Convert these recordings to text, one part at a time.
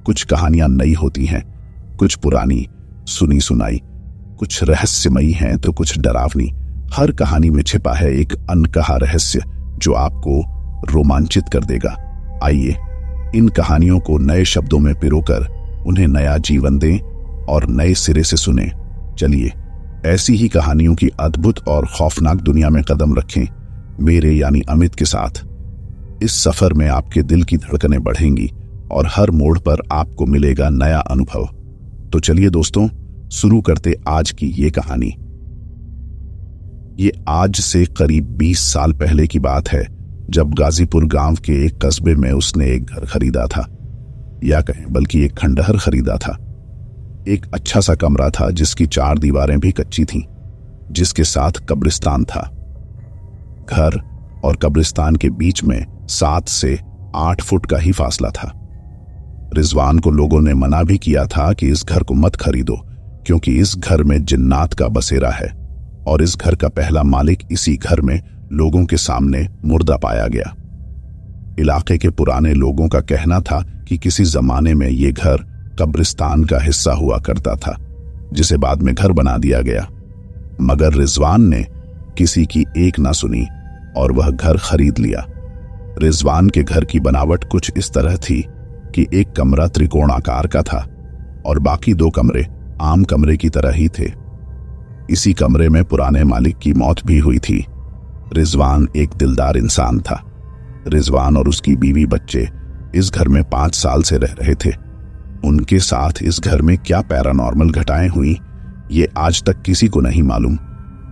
कुछ कहानियां नई होती हैं, कुछ पुरानी सुनी सुनाई, कुछ रहस्यमयी हैं तो कुछ डरावनी। हर कहानी में छिपा है एक अनकहा रहस्य जो आपको रोमांचित कर देगा। आइए इन कहानियों को नए शब्दों में पिरोकर उन्हें नया जीवन दें और नए सिरे से सुने। चलिए ऐसी ही कहानियों की अद्भुत और खौफनाक दुनिया में कदम रखें मेरे यानी अमित के साथ। इस सफर में आपके दिल की धड़कनें बढ़ेंगी और हर मोड़ पर आपको मिलेगा नया अनुभव। तो चलिए दोस्तों, शुरू करते आज की ये कहानी। ये आज से करीब 20 साल पहले की बात है, जब गाजीपुर गांव के एक कस्बे में उसने एक घर खरीदा था, या कहें बल्कि एक खंडहर खरीदा था। एक अच्छा सा कमरा था जिसकी 4 दीवारें भी कच्ची थीं, जिसके साथ कब्रिस्तान था। घर और कब्रिस्तान के बीच में 7 से 8 फुट का ही फासला था। रिजवान को लोगों ने मना भी किया था कि इस घर को मत खरीदो, क्योंकि इस घर में जिन्नात का बसेरा है और इस घर का पहला मालिक इसी घर में लोगों के सामने मुर्दा पाया गया। इलाके के पुराने लोगों का कहना था कि किसी जमाने में ये घर कब्रिस्तान का हिस्सा हुआ करता था, जिसे बाद में घर बना दिया गया। मगर रिजवान ने किसी की एक ना सुनी और वह घर खरीद लिया। रिजवान के घर की बनावट कुछ इस तरह थी कि एक कमरा त्रिकोण आकार का था और बाकी 2 कमरे आम कमरे की तरह ही थे। इसी कमरे में पुराने मालिक की मौत भी हुई थी। रिजवान एक दिलदार इंसान था। रिजवान और उसकी बीवी बच्चे इस घर में 5 साल से रह रहे थे। उनके साथ इस घर में क्या पैरानॉर्मल घटनाएं हुई, ये आज तक किसी को नहीं मालूम,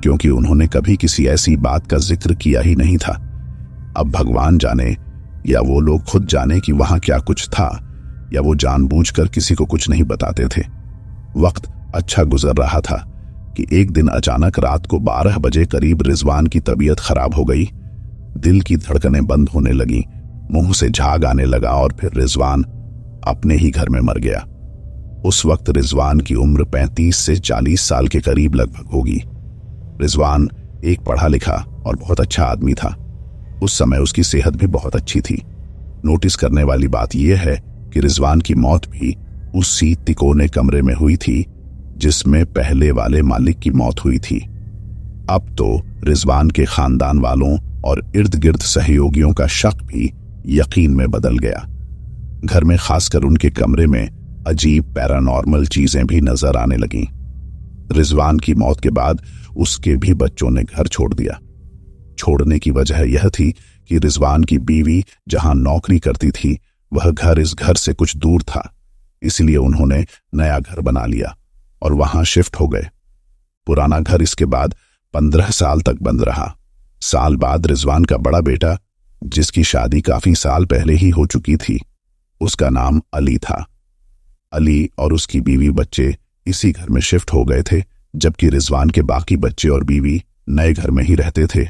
क्योंकि उन्होंने कभी किसी ऐसी बात का जिक्र किया ही नहीं था। अब भगवान जाने या वो लोग खुद जाने कि वहां क्या कुछ था, या वो जानबूझकर किसी को कुछ नहीं बताते थे। वक्त अच्छा गुजर रहा था कि एक दिन अचानक रात को 12 बजे करीब रिजवान की तबीयत खराब हो गई। दिल की धड़कनें बंद होने लगी, मुंह से झाग आने लगा और फिर रिजवान अपने ही घर में मर गया। उस वक्त रिजवान की उम्र 35 से 40 साल के करीब लगभग होगी। रिजवान एक पढ़ा लिखा और बहुत अच्छा आदमी था। उस समय उसकी सेहत भी बहुत अच्छी थी। नोटिस करने वाली बात यह है कि रिजवान की मौत भी उसी तिकोने कमरे में हुई थी जिसमें पहले वाले मालिक की मौत हुई थी। अब तो रिजवान के खानदान वालों और इर्द गिर्द सहयोगियों का शक भी यकीन में बदल गया। घर में खासकर उनके कमरे में अजीब पैरानॉर्मल चीजें भी नजर आने लगीं। रिजवान की मौत के बाद उसके भी बच्चों ने घर छोड़ दिया। छोड़ने की वजह यह थी कि रिजवान की बीवी जहां नौकरी करती थी, वह घर इस घर से कुछ दूर था, इसलिए उन्होंने नया घर बना लिया और वहां शिफ्ट हो गए। पुराना घर इसके बाद 15 साल तक बंद रहा। साल बाद रिजवान का बड़ा बेटा, जिसकी शादी काफी साल पहले ही हो चुकी थी, उसका नाम अली था। अली और उसकी बीवी बच्चे इसी घर में शिफ्ट हो गए थे, जबकि रिजवान के बाकी बच्चे और बीवी नए घर में ही रहते थे।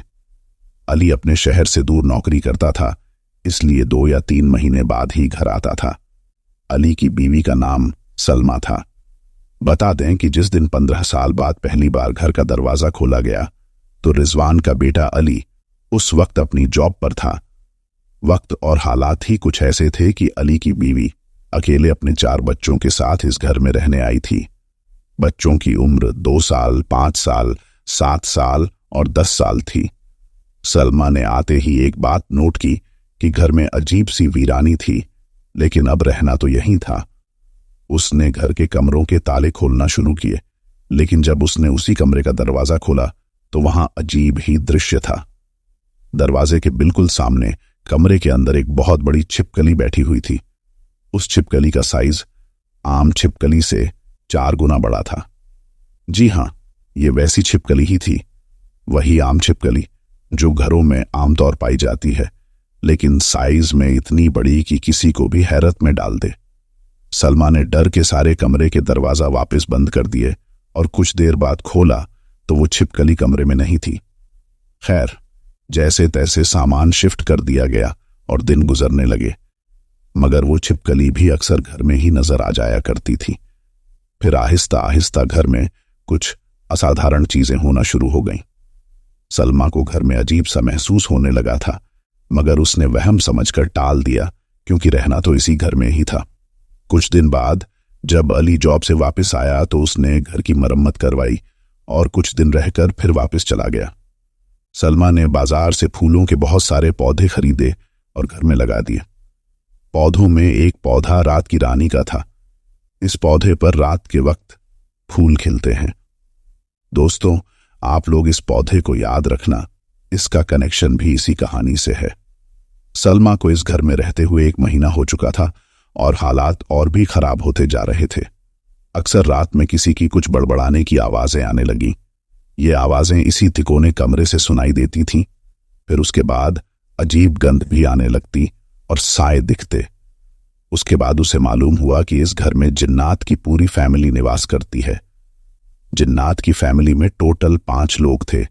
अली अपने शहर से दूर नौकरी करता था, इसलिए 2 या 3 महीने बाद ही घर आता था। अली की बीवी का नाम सलमा था। बता दें कि जिस दिन 15 साल बाद पहली बार घर का दरवाजा खोला गया, तो रिजवान का बेटा अली उस वक्त अपनी जॉब पर था। वक्त और हालात ही कुछ ऐसे थे कि अली की बीवी अकेले अपने 4 बच्चों के साथ इस घर में रहने आई थी। बच्चों की उम्र 2 साल, 5 साल, 7 साल और 10 साल थी। सलमा ने आते ही एक बात नोट की कि घर में अजीब सी वीरानी थी, लेकिन अब रहना तो यहीं था। उसने घर के कमरों के ताले खोलना शुरू किए, लेकिन जब उसने उसी कमरे का दरवाजा खोला तो वहां अजीब ही दृश्य था। दरवाजे के बिल्कुल सामने कमरे के अंदर एक बहुत बड़ी छिपकली बैठी हुई थी। उस छिपकली का साइज आम छिपकली से 4 गुना बड़ा था। जी हां, ये वैसी छिपकली ही थी, वही आम छिपकली जो घरों में आमतौर पाई जाती है, लेकिन साइज में इतनी बड़ी कि किसी को भी हैरत में डाल दे। सलमा ने डर के सारे कमरे के दरवाजा वापस बंद कर दिए और कुछ देर बाद खोला तो वो छिपकली कमरे में नहीं थी। खैर, जैसे तैसे सामान शिफ्ट कर दिया गया और दिन गुजरने लगे, मगर वो छिपकली भी अक्सर घर में ही नजर आ जाया करती थी। फिर आहिस्ता आहिस्ता घर में कुछ असाधारण चीजें होना शुरू हो गईं। सलमा को घर में अजीब सा महसूस होने लगा था, मगर उसने वहम समझकर टाल दिया, क्योंकि रहना तो इसी घर में ही था। कुछ दिन बाद जब अली जॉब से वापस आया तो उसने घर की मरम्मत करवाई और कुछ दिन रहकर फिर वापस चला गया। सलमा ने बाजार से फूलों के बहुत सारे पौधे खरीदे और घर में लगा दिए। पौधों में एक पौधा रात की रानी का था। इस पौधे पर रात के वक्त फूल खिलते हैं। दोस्तों, आप लोग इस पौधे को याद रखना, इसका कनेक्शन भी इसी कहानी से है। सलमा को इस घर में रहते हुए 1 महीना हो चुका था और हालात और भी खराब होते जा रहे थे। अक्सर रात में किसी की कुछ बड़बड़ाने की आवाजें आने लगीं। ये आवाजें इसी तिकोने कमरे से सुनाई देती थीं। फिर उसके बाद अजीब गंध भी आने लगती और साए दिखते। उसके बाद उसे मालूम हुआ कि इस घर में जिन्नात की पूरी फैमिली निवास करती है। जिन्नात की फैमिली में टोटल 5 लोग थे,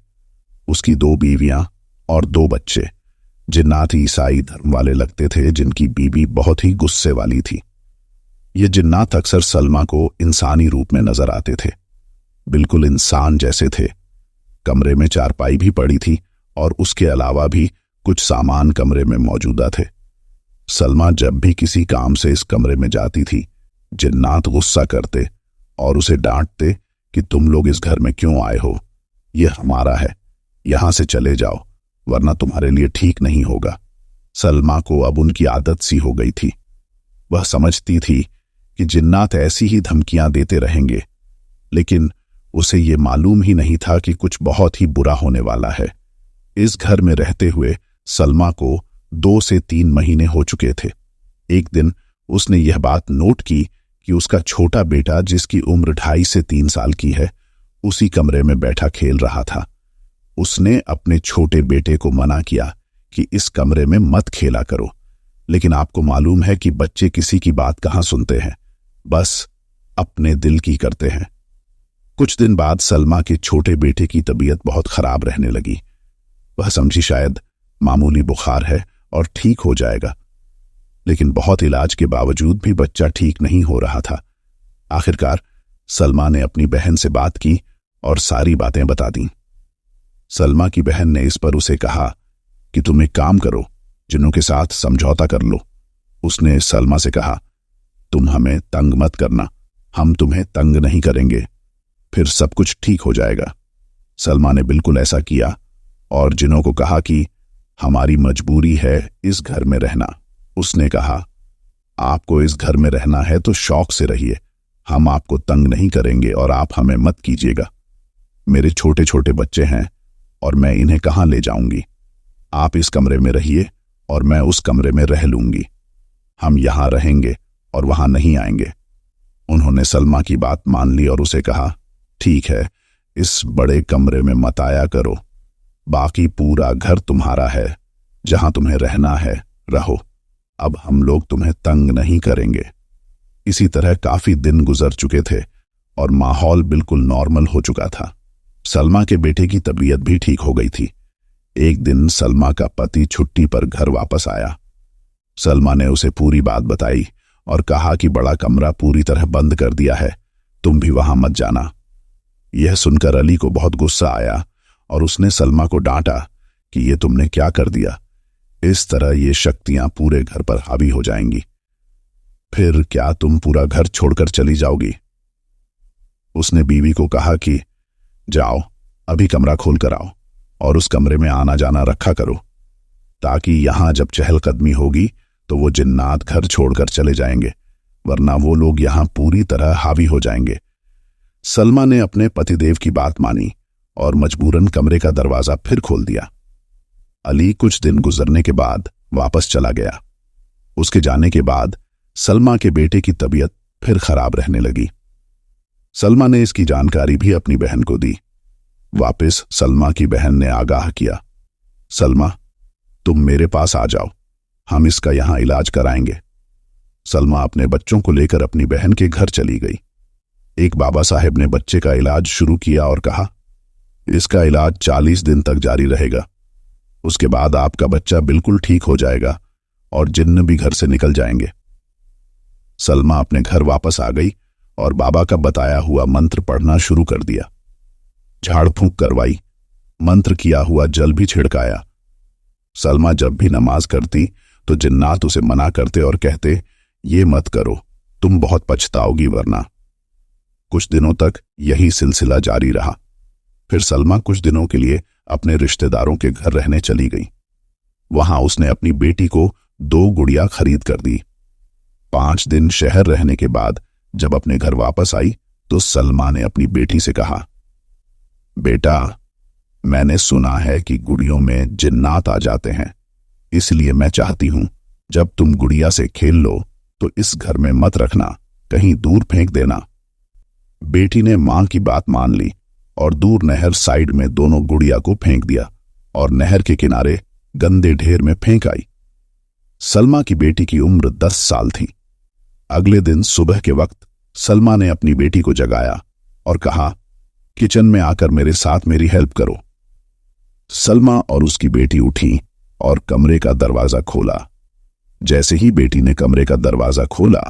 उसकी 2 बीवियां और 2 बच्चे। जिन्नात ईसाई धर्म वाले लगते थे, जिनकी बीबी बहुत ही गुस्से वाली थी। ये जिन्नात अक्सर सलमा को इंसानी रूप में नजर आते थे, बिल्कुल इंसान जैसे थे। कमरे में चारपाई भी पड़ी थी और उसके अलावा भी कुछ सामान कमरे में मौजूदा थे। सलमा जब भी किसी काम से इस कमरे में जाती थी, जिन्नात गुस्सा करते और उसे डांटते कि तुम लोग इस घर में क्यों आए हो, यह हमारा है, यहां से चले जाओ वरना तुम्हारे लिए ठीक नहीं होगा। सलमा को अब उनकी आदत सी हो गई थी। वह समझती थी कि जिन्नात ऐसी ही धमकियां देते रहेंगे, लेकिन उसे ये मालूम ही नहीं था कि कुछ बहुत ही बुरा होने वाला है। इस घर में रहते हुए सलमा को 2 से 3 महीने हो चुके थे। एक दिन उसने यह बात नोट की कि उसका छोटा बेटा, जिसकी उम्र 2.5 से 3 साल की है, उसी कमरे में बैठा खेल रहा था। उसने अपने छोटे बेटे को मना किया कि इस कमरे में मत खेला करो, लेकिन आपको मालूम है कि बच्चे किसी की बात कहाँ सुनते हैं, बस अपने दिल की करते हैं। कुछ दिन बाद सलमा के छोटे बेटे की तबीयत बहुत खराब रहने लगी। वह समझी शायद मामूली बुखार है और ठीक हो जाएगा, लेकिन बहुत इलाज के बावजूद भी बच्चा ठीक नहीं हो रहा था। आखिरकार सलमा ने अपनी बहन से बात की और सारी बातें बता दी। सलमा की बहन ने इस पर उसे कहा कि तुम एक काम करो, जिन्नों के साथ समझौता कर लो। उसने सलमा से कहा, तुम हमें तंग मत करना, हम तुम्हें तंग नहीं करेंगे, फिर सब कुछ ठीक हो जाएगा। सलमा ने बिल्कुल ऐसा किया और जिन्नों को कहा कि हमारी मजबूरी है इस घर में रहना। उसने कहा, आपको इस घर में रहना है तो शौक से रहिए, हम आपको तंग नहीं करेंगे और आप हमें मत कीजिएगा। मेरे छोटे छोटे बच्चे हैं और मैं इन्हें कहाँ ले जाऊंगी। आप इस कमरे में रहिए और मैं उस कमरे में रह लूंगी। हम यहां रहेंगे और वहां नहीं आएंगे। उन्होंने सलमा की बात मान ली और उसे कहा, ठीक है, इस बड़े कमरे में मत आया करो, बाकी पूरा घर तुम्हारा है, जहां तुम्हें रहना है रहो, अब हम लोग तुम्हें तंग नहीं करेंगे। इसी तरह काफी दिन गुजर चुके थे और माहौल बिल्कुल नॉर्मल हो चुका था। सलमा के बेटे की तबीयत भी ठीक हो गई थी। एक दिन सलमा का पति छुट्टी पर घर वापस आया। सलमा ने उसे पूरी बात बताई और कहा कि बड़ा कमरा पूरी तरह बंद कर दिया है, तुम भी वहां मत जाना। यह सुनकर अली को बहुत गुस्सा आया और उसने सलमा को डांटा कि ये तुमने क्या कर दिया, इस तरह ये शक्तियां पूरे घर पर हावी हो जाएंगी, फिर क्या तुम पूरा घर छोड़कर चली जाओगी। उसने बीवी को कहा कि जाओ, अभी कमरा खोल कर आओ और उस कमरे में आना जाना रखा करो, ताकि यहां जब चहलकदमी होगी तो वो जिन्नात घर छोड़कर चले जाएंगे, वरना वो लोग यहां पूरी तरह हावी हो जाएंगे। सलमा ने अपने पतिदेव की बात मानी और मजबूरन कमरे का दरवाजा फिर खोल दिया। अली कुछ दिन गुजरने के बाद वापस चला गया। उसके जाने के बाद सलमा के बेटे की तबीयत फिर खराब रहने लगी। सलमा ने इसकी जानकारी भी अपनी बहन को दी। वापस सलमा की बहन ने आगाह किया, सलमा तुम मेरे पास आ जाओ, हम इसका यहां इलाज कराएंगे। सलमा अपने बच्चों को लेकर अपनी बहन के घर चली गई। एक बाबा साहब ने बच्चे का इलाज शुरू किया और कहा, इसका इलाज 40 दिन तक जारी रहेगा, उसके बाद आपका बच्चा बिल्कुल ठीक हो जाएगा और जिन्न भी घर से निकल जाएंगे। सलमा अपने घर वापस आ गई और बाबा का बताया हुआ मंत्र पढ़ना शुरू कर दिया। झाड़ फूंक करवाई, मंत्र किया हुआ जल भी छिड़काया। सलमा जब भी नमाज करती तो जिन्नात उसे मना करते और कहते, ये मत करो, तुम बहुत पछताओगी वरना। कुछ दिनों तक यही सिलसिला जारी रहा। फिर सलमा कुछ दिनों के लिए अपने रिश्तेदारों के घर रहने चली गई। वहां उसने अपनी बेटी को 2 गुड़िया खरीद कर दी। 5 दिन शहर रहने के बाद जब अपने घर वापस आई तो सलमा ने अपनी बेटी से कहा, बेटा, मैंने सुना है कि गुड़ियों में जिन्नात आ जाते हैं, इसलिए मैं चाहती हूं जब तुम गुड़िया से खेल लो तो इस घर में मत रखना, कहीं दूर फेंक देना। बेटी ने मां की बात मान ली और दूर नहर साइड में दोनों गुड़िया को फेंक दिया और नहर के किनारे गंदे ढेर में फेंक आई। सलमा की बेटी की उम्र 10 साल थी। अगले दिन सुबह के वक्त सलमा ने अपनी बेटी को जगाया और कहा, किचन में आकर मेरे साथ मेरी हेल्प करो। सलमा और उसकी बेटी उठी और कमरे का दरवाजा खोला। जैसे ही बेटी ने कमरे का दरवाजा खोला,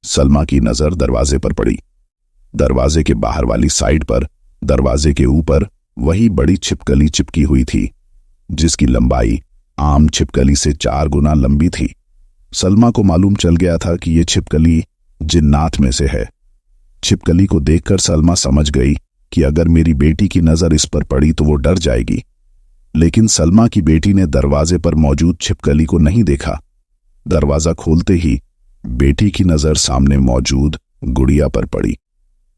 सलमा की नजर दरवाजे पर पड़ी। दरवाजे के बाहर वाली साइड पर दरवाजे के ऊपर वही बड़ी छिपकली चिपकी हुई थी, जिसकी लंबाई आम छिपकली से 4 गुना लंबी थी। सलमा को मालूम चल गया था कि यह छिपकली जिन्नात में से है। छिपकली को देखकर सलमा समझ गई कि अगर मेरी बेटी की नजर इस पर पड़ी तो वो डर जाएगी। लेकिन सलमा की बेटी ने दरवाजे पर मौजूद छिपकली को नहीं देखा। दरवाजा खोलते ही बेटी की नजर सामने मौजूद गुड़िया पर पड़ी,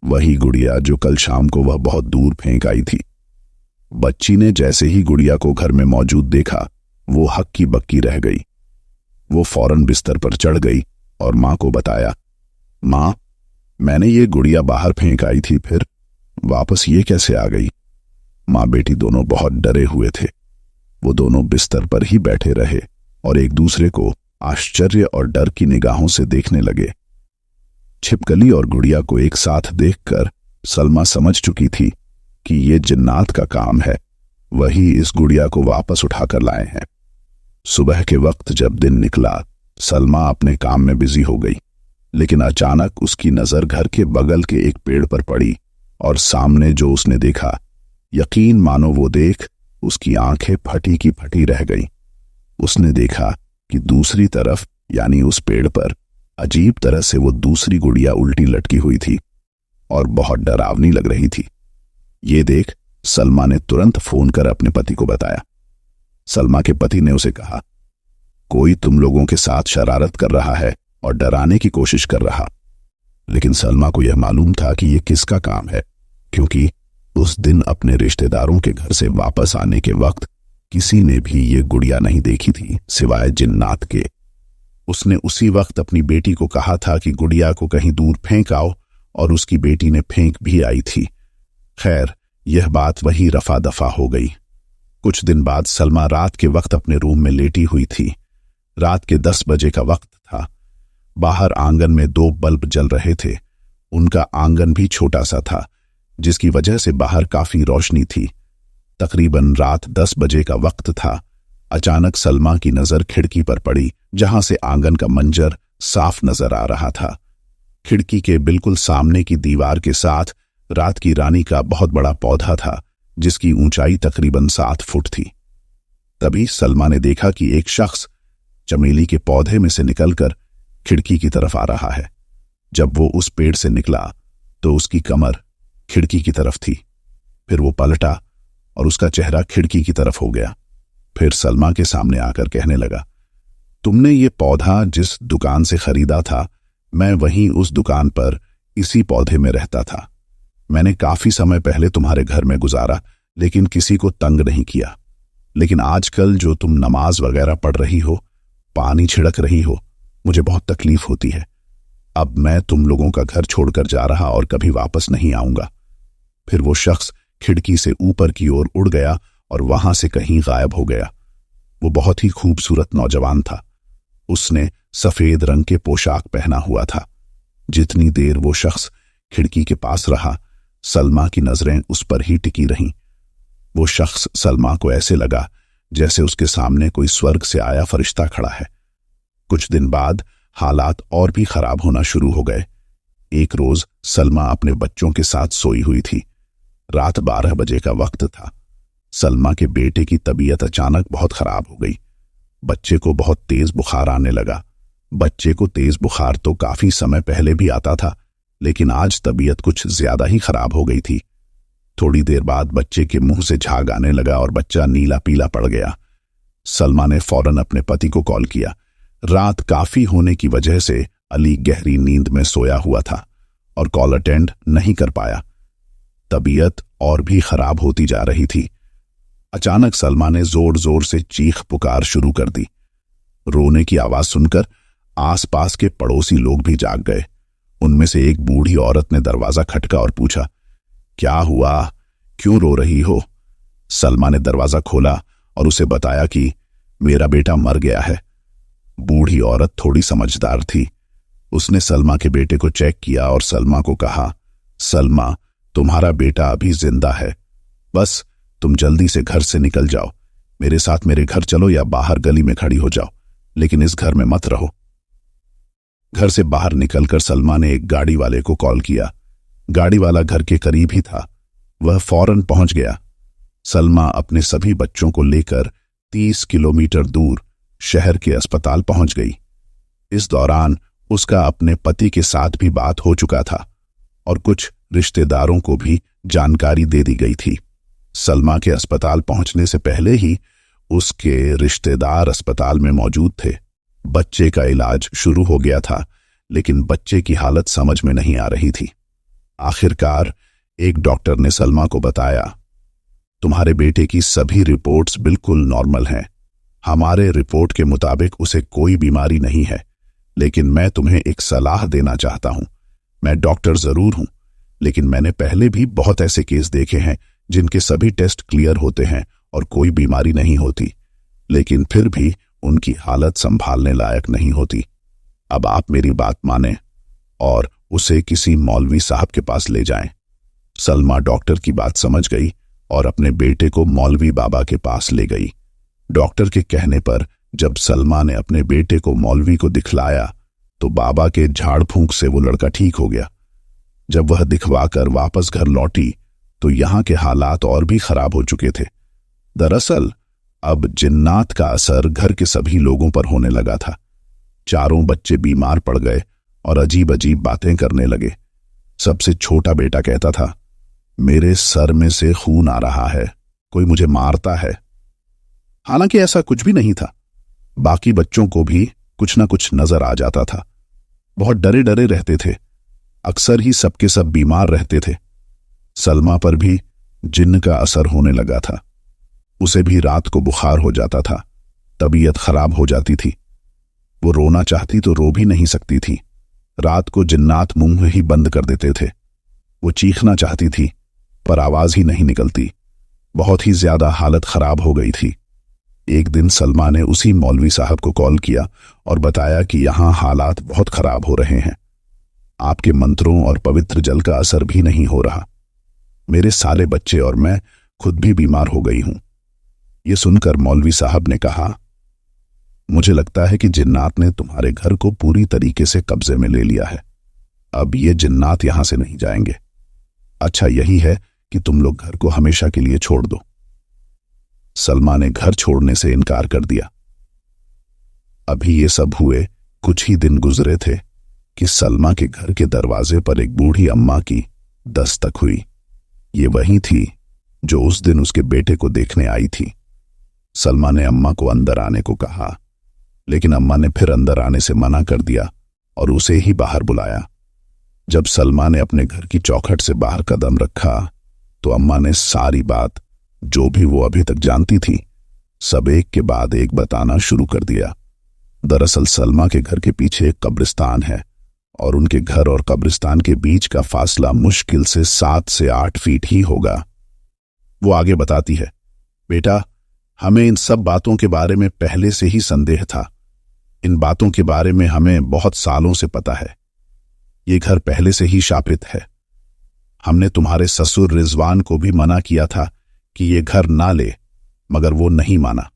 वही गुड़िया जो कल शाम को वह बहुत दूर फेंक आई थी। बच्ची ने जैसे ही गुड़िया को घर में मौजूद देखा, वो हक्की बक्की रह गई। वो फौरन बिस्तर पर चढ़ गई और मां को बताया, मां, मैंने ये गुड़िया बाहर फेंक आई थी, फिर वापस ये कैसे आ गई। मां बेटी दोनों बहुत डरे हुए थे। वो दोनों बिस्तर पर ही बैठे रहे और एक दूसरे को आश्चर्य और डर की निगाहों से देखने लगे। छिपकली और गुड़िया को एक साथ देखकर सलमा समझ चुकी थी कि ये जिन्नात का काम है, वही इस गुड़िया को वापस उठाकर लाए हैं। सुबह के वक्त जब दिन निकला, सलमा अपने काम में बिजी हो गई, लेकिन अचानक उसकी नजर घर के बगल के एक पेड़ पर पड़ी और सामने जो उसने देखा, यकीन मानो वो देख उसकी आंखें फटी की फटी रह गईं। उसने देखा कि दूसरी तरफ यानी उस पेड़ पर अजीब तरह से वो दूसरी गुड़िया उल्टी लटकी हुई थी और बहुत डरावनी लग रही थी। ये देख सलमा ने तुरंत फोन कर अपने पति को बताया। सलमा के पति ने उसे कहा, कोई तुम लोगों के साथ शरारत कर रहा है और डराने की कोशिश कर रहा। लेकिन सलमा को यह मालूम था कि यह किसका काम है, क्योंकि उस दिन अपने रिश्तेदारों के घर से वापस आने के वक्त किसी ने भी ये गुड़िया नहीं देखी थी सिवाय जिन्नात के। उसने उसी वक्त अपनी बेटी को कहा था कि गुड़िया को कहीं दूर फेंक आओ और उसकी बेटी ने फेंक भी आई थी। खैर, यह बात वही रफा दफा हो गई। कुछ दिन बाद सलमा रात के वक्त अपने रूम में लेटी हुई थी। रात के 10 बजे का वक्त था। बाहर आंगन में 2 बल्ब जल रहे थे। उनका आंगन भी छोटा सा था, जिसकी वजह से बाहर काफी रोशनी थी। तकरीबन रात 10 बजे का वक्त था। अचानक सलमा की नजर खिड़की पर पड़ी, जहां से आंगन का मंजर साफ नजर आ रहा था। खिड़की के बिल्कुल सामने की दीवार के साथ रात की रानी का बहुत बड़ा पौधा था, जिसकी ऊंचाई तकरीबन 7 फुट थी। तभी सलमा ने देखा कि एक शख्स चमेली के पौधे में से निकलकर खिड़की की तरफ आ रहा है। जब वो उस पेड़ से निकला तो उसकी कमर खिड़की की तरफ थी। फिर वो पलटा और उसका चेहरा खिड़की की तरफ हो गया। फिर सलमा के सामने आकर कहने लगा, तुमने ये पौधा जिस दुकान से खरीदा था, मैं वहीं उस दुकान पर इसी पौधे में रहता था। मैंने काफी समय पहले तुम्हारे घर में गुजारा, लेकिन किसी को तंग नहीं किया। लेकिन आजकल जो तुम नमाज वगैरह पढ़ रही हो, पानी छिड़क रही हो, मुझे बहुत तकलीफ होती है। अब मैं तुम लोगों का घर छोड़कर जा रहा और कभी वापस नहीं आऊंगा। फिर वो शख्स खिड़की से ऊपर की ओर उड़ गया और वहां से कहीं गायब हो गया। वो बहुत ही खूबसूरत नौजवान था। उसने सफेद रंग के पोशाक पहना हुआ था। जितनी देर वो शख्स खिड़की के पास रहा, सलमा की नजरें उस पर ही टिकी रहीं। वो शख्स सलमा को ऐसे लगा जैसे उसके सामने कोई स्वर्ग से आया फरिश्ता खड़ा है। कुछ दिन बाद हालात और भी खराब होना शुरू हो गए। एक रोज सलमा अपने बच्चों के साथ सोई हुई थी। रात 12 बजे का वक्त था। सलमा के बेटे की तबीयत अचानक बहुत खराब हो गई। बच्चे को बहुत तेज बुखार आने लगा। बच्चे को तेज बुखार तो काफी समय पहले भी आता था, लेकिन आज तबीयत कुछ ज्यादा ही खराब हो गई थी। थोड़ी देर बाद बच्चे के मुंह से झाग आने लगा और बच्चा नीला पीला पड़ गया। सलमा ने फौरन अपने पति को कॉल किया। रात काफी होने की वजह से अली गहरी नींद में सोया हुआ था और कॉल अटेंड नहीं कर पाया। तबीयत और भी खराब होती जा रही थी। अचानक सलमा ने जोर जोर से चीख पुकार शुरू कर दी। रोने की आवाज सुनकर आसपास के पड़ोसी लोग भी जाग गए। उनमें से एक बूढ़ी औरत ने दरवाजा खटका और पूछा, क्या हुआ, क्यों रो रही हो? सलमा ने दरवाजा खोला और उसे बताया कि मेरा बेटा मर गया है। बूढ़ी औरत थोड़ी समझदार थी। उसने सलमा के बेटे को चेक किया और सलमा को कहा, सलमा, तुम्हारा बेटा अभी जिंदा है, बस तुम जल्दी से घर से निकल जाओ। मेरे साथ मेरे घर चलो या बाहर गली में खड़ी हो जाओ, लेकिन इस घर में मत रहो। घर से बाहर निकलकर सलमा ने एक गाड़ी वाले को कॉल किया। गाड़ी वाला घर के करीब ही था। वह फौरन पहुंच गया। सलमा अपने सभी बच्चों को लेकर 30 किलोमीटर दूर शहर के अस्पताल पहुंच गई। इस दौरान उसका अपने पति के साथ भी बात हो चुका था और कुछ रिश्तेदारों को भी जानकारी दे दी गई थी। सलमा के अस्पताल पहुंचने से पहले ही उसके रिश्तेदार अस्पताल में मौजूद थे। बच्चे का इलाज शुरू हो गया था, लेकिन बच्चे की हालत समझ में नहीं आ रही थी। आखिरकार एक डॉक्टर ने सलमा को बताया, तुम्हारे बेटे की सभी रिपोर्ट्स बिल्कुल नॉर्मल हैं। हमारे रिपोर्ट के मुताबिक उसे कोई बीमारी नहीं है, लेकिन मैं तुम्हें एक सलाह देना चाहता हूं। मैं डॉक्टर जरूर हूं, लेकिन मैंने पहले भी बहुत ऐसे केस देखे हैं जिनके सभी टेस्ट क्लियर होते हैं और कोई बीमारी नहीं होती, लेकिन फिर भी उनकी हालत संभालने लायक नहीं होती। अब आप मेरी बात मानें और उसे किसी मौलवी साहब के पास ले जाएं। सलमा डॉक्टर की बात समझ गई और अपने बेटे को मौलवी बाबा के पास ले गई। डॉक्टर के कहने पर जब सलमा ने अपने बेटे को मौलवी को दिखलाया तो बाबा के झाड़ फूंक से वो लड़का ठीक हो गया। जब वह दिखवाकर वापस घर लौटी तो यहां के हालात और भी खराब हो चुके थे। दरअसल अब जिन्नात का असर घर के सभी लोगों पर होने लगा था। चारों बच्चे बीमार पड़ गए और अजीब अजीब बातें करने लगे। सबसे छोटा बेटा कहता था, मेरे सर में से खून आ रहा है, कोई मुझे मारता है। हालांकि ऐसा कुछ भी नहीं था। बाकी बच्चों को भी कुछ ना कुछ नजर आ जाता था। बहुत डरे डरे रहते थे। अक्सर ही सबके सब बीमार रहते थे। सलमा पर भी जिन्न का असर होने लगा था। उसे भी रात को बुखार हो जाता था, तबीयत खराब हो जाती थी। वो रोना चाहती तो रो भी नहीं सकती थी। रात को जिन्नात मुंह ही बंद कर देते थे। वो चीखना चाहती थी पर आवाज ही नहीं निकलती। बहुत ही ज्यादा हालत खराब हो गई थी। एक दिन सलमा ने उसी मौलवी साहब को कॉल किया और बताया कि यहां हालात बहुत खराब हो रहे हैं। आपके मंत्रों और पवित्र जल का असर भी नहीं हो रहा। मेरे सारे बच्चे और मैं खुद भी बीमार हो गई हूं। ये सुनकर मौलवी साहब ने कहा, मुझे लगता है कि जिन्नात ने तुम्हारे घर को पूरी तरीके से कब्जे में ले लिया है। अब ये जिन्नात यहां से नहीं जाएंगे। अच्छा यही है कि तुम लोग घर को हमेशा के लिए छोड़ दो। सलमा ने घर छोड़ने से इनकार कर दिया। अभी ये सब हुए कुछ ही दिन गुजरे थे कि सलमा के घर के दरवाजे पर एक बूढ़ी अम्मा की दस्तक हुई। ये वही थी जो उस दिन उसके बेटे को देखने आई थी। सलमा ने अम्मा को अंदर आने को कहा, लेकिन अम्मा ने फिर अंदर आने से मना कर दिया और उसे ही बाहर बुलाया। जब सलमा ने अपने घर की चौखट से बाहर कदम रखा तो अम्मा ने सारी बात, जो भी वो अभी तक जानती थी, सब एक के बाद एक बताना शुरू कर दिया। दरअसल सलमा के घर के पीछे एक कब्रिस्तान है और उनके घर और कब्रिस्तान के बीच का फासला मुश्किल से 7 से 8 फीट ही होगा। वो आगे बताती है, बेटा, हमें इन सब बातों के बारे में पहले से ही संदेह था। इन बातों के बारे में हमें बहुत सालों से पता है। ये घर पहले से ही शापित है। हमने तुम्हारे ससुर रिजवान को भी मना किया था कि ये घर ना ले, मगर वो नहीं माना।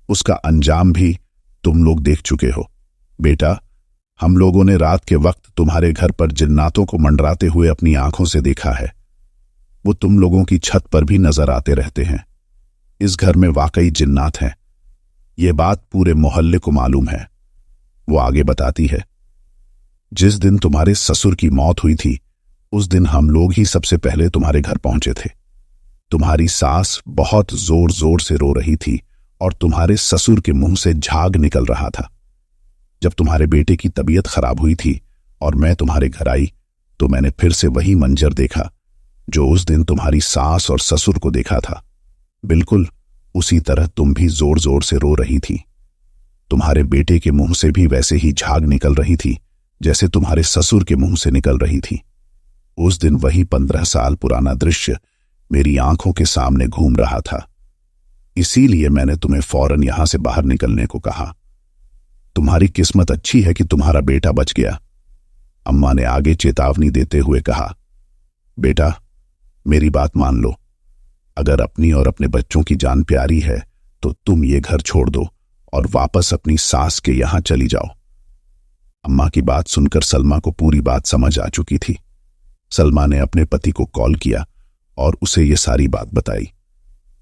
उसका अंजाम भी तुम लोग देख चुके हो। बेटा, हम लोगों ने रात के वक्त तुम्हारे घर पर जिन्नातों को मंडराते हुए अपनी आंखों से देखा है। वो तुम लोगों की छत पर भी नजर आते रहते हैं। इस घर में वाकई जिन्नात हैं। ये बात पूरे मोहल्ले को मालूम है। वो आगे बताती है, जिस दिन तुम्हारे ससुर की मौत हुई थी उस दिन हम लोग ही सबसे पहले तुम्हारे घर पहुंचे थे। तुम्हारी सास बहुत जोर जोर से रो रही थी और तुम्हारे ससुर के मुंह से झाग निकल रहा था। जब तुम्हारे बेटे की तबीयत खराब हुई थी और मैं तुम्हारे घर आई तो मैंने फिर से वही मंजर देखा जो उस दिन तुम्हारी सास और ससुर को देखा था। बिल्कुल उसी तरह तुम भी जोर जोर से रो रही थी। तुम्हारे बेटे के मुंह से भी वैसे ही झाग निकल रही थी जैसे तुम्हारे ससुर के मुंह से निकल रही थी। उस दिन वही 15 साल पुराना दृश्य मेरी आंखों के सामने घूम रहा था। इसीलिए मैंने तुम्हें फौरन यहां से बाहर निकलने को कहा। तुम्हारी किस्मत अच्छी है कि तुम्हारा बेटा बच गया। अम्मा ने आगे चेतावनी देते हुए कहा, बेटा मेरी बात मान लो, अगर अपनी और अपने बच्चों की जान प्यारी है तो तुम ये घर छोड़ दो और वापस अपनी सास के यहां चली जाओ। अम्मा की बात सुनकर सलमा को पूरी बात समझ आ चुकी थी। सलमा ने अपने पति को कॉल किया और उसे ये सारी बात बताई।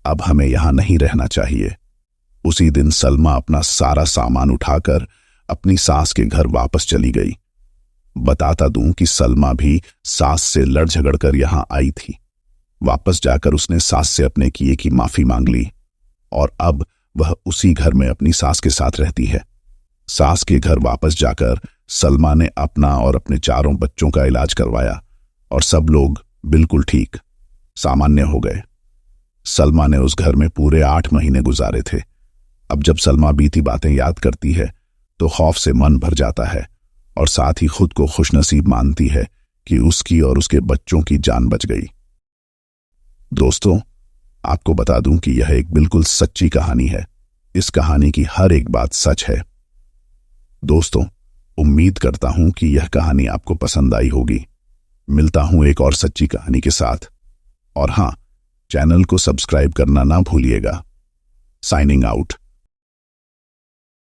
अब हमें यहां नहीं रहना चाहिए। उसी दिन सलमा अपना सारा सामान उठाकर अपनी सास के घर वापस चली गई। बताता दूं कि सलमा भी सास से लड़ झगड़ कर यहां आई थी। वापस जाकर उसने सास से अपने किए की माफी मांग ली और अब वह उसी घर में अपनी सास के साथ रहती है। सास के घर वापस जाकर सलमा ने अपना और अपने 4 बच्चों का इलाज करवाया और सब लोग बिल्कुल ठीक सामान्य हो गए। सलमा ने उस घर में पूरे 8 महीने गुजारे थे। अब जब सलमा बीती बातें याद करती है तो खौफ से मन भर जाता है और साथ ही खुद को खुशनसीब मानती है कि उसकी और उसके बच्चों की जान बच गई। दोस्तों, आपको बता दूं कि यह एक बिल्कुल सच्ची कहानी है। इस कहानी की हर एक बात सच है। दोस्तों, उम्मीद करता हूं कि यह कहानी आपको पसंद आई होगी। मिलता हूं एक और सच्ची कहानी के साथ। और हां, चैनल को सब्सक्राइब करना ना भूलिएगा। Signing out.